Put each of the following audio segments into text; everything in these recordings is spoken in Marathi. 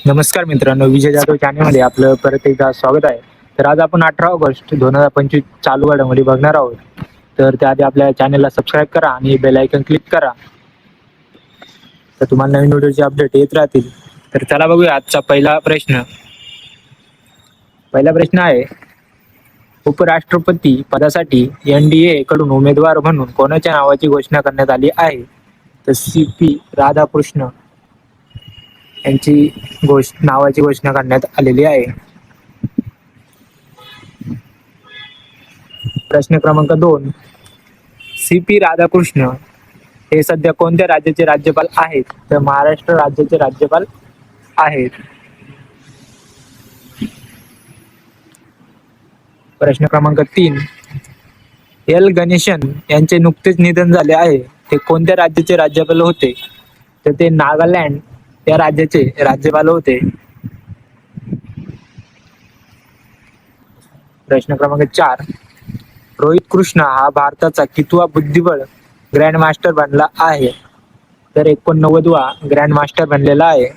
नमस्कार मित्रांनो, विजय जाधव चॅनलमध्ये आपलं परत एकदा स्वागत आहे. तर आज आपण 18 ऑगस्ट 2025 चालू घडामोडी बघणार आहोत. तर त्याआधी आपल्या चॅनलला सबस्क्राईब करा आणि बेल आयकन क्लिक करा, तर तुम्हाला नवीन व्हिडिओचे अपडेट येत राहतील. तर चला बघूया आजचा पहिला प्रश्न. पहिला प्रश्न आहे, उपराष्ट्रपती पदासाठी NDA कडून उमेदवार म्हणून कोणाच्या नावाची घोषणा करण्यात आली आहे? तर CP राधाकृष्ण यांची नावाची घोषणा करण्यात आलेली आहे. प्रश्न क्रमांक 2, CP राधाकृष्ण हे सध्या कोणत्या राज्याचे राज्यपाल आहेत? तर महाराष्ट्र राज्याचे राज्यपाल आहेत. प्रश्न क्रमांक 3, L गणेशन यांचे नुकतेच निधन झाले आहे. ते कोणत्या राज्याचे राज्यपाल होते? तर ते नागालँड या राज्याचे राज्यपाल होते. प्रश्न क्रमांक 4, रोहित कृष्णा हा भारताचा कितवा बुद्धिबळ ग्रँड मास्टर बनला आहे? तर 89वा ग्रँड मास्टर बनलेला आहे.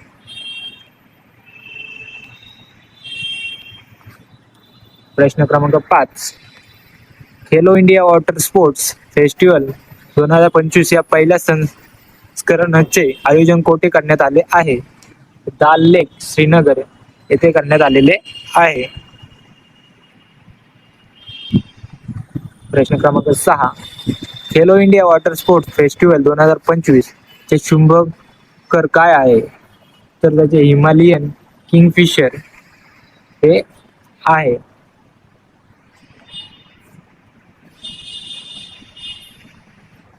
प्रश्न क्रमांक 5, Khelo India water sports festival 2025 या पहिल्या संस्करणाचे आयोजन कोठे करण्यात आले आहे? दाल लेक श्रीनगर येथे करण्यात आलेले आहे. प्रश्न क्रमांक 6, Khelo India water sports festival 2025 चे शुभंकर काय आहे? तर त्याचे हिमालयन किंगफिशर हे आहे.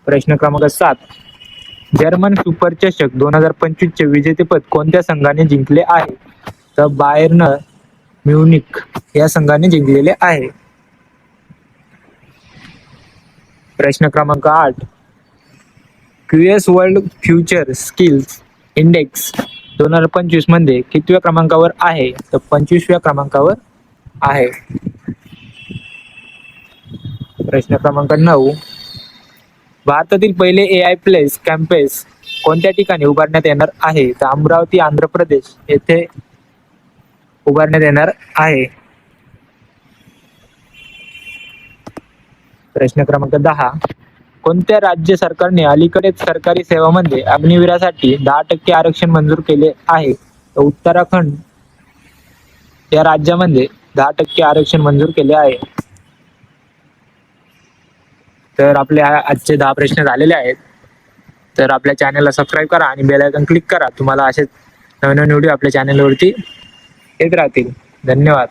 प्रश्न क्रमांक 7, जर्मन सुपर चषक 2025 चे विजेतेपद कोणत्या संघाने जिंकले आहे? तर बायर्न म्युनिक या संघाने जिंकलेले आहे. प्रश्न क्रमांक 8, QS world future skills index 2025 मध्ये कितव्या क्रमांकावर आहे? तर 25व्या क्रमांकावर आहे. प्रश्न क्रमांक 9, भारतातील पहिले AI प्लेस कॅम्पस कोणत्या ठिकाणी उभारण्यात येणार आहे? तर अमरावती आंध्र प्रदेश येथे उभारण्यात येणार आहे. प्रश्न क्रमांक 10, कोणत्या राज्य सरकारने अलीकडेच सरकारी सेवांमध्ये अग्निवीरासाठी 10% आरक्षण मंजूर केले आहे? तर उत्तराखंड या राज्यामध्ये 10% आरक्षण मंजूर केले आहे. तर आपले आजचे 10 प्रश्न झालेले आहेत. तर आपल्या चॅनलला सबस्क्राईब करा आणि बेल आयकॉन क्लिक करा. तुम्हाला असेच नवीन नवीन व्हिडिओ आपल्या चॅनलवरती येत राहतील. धन्यवाद.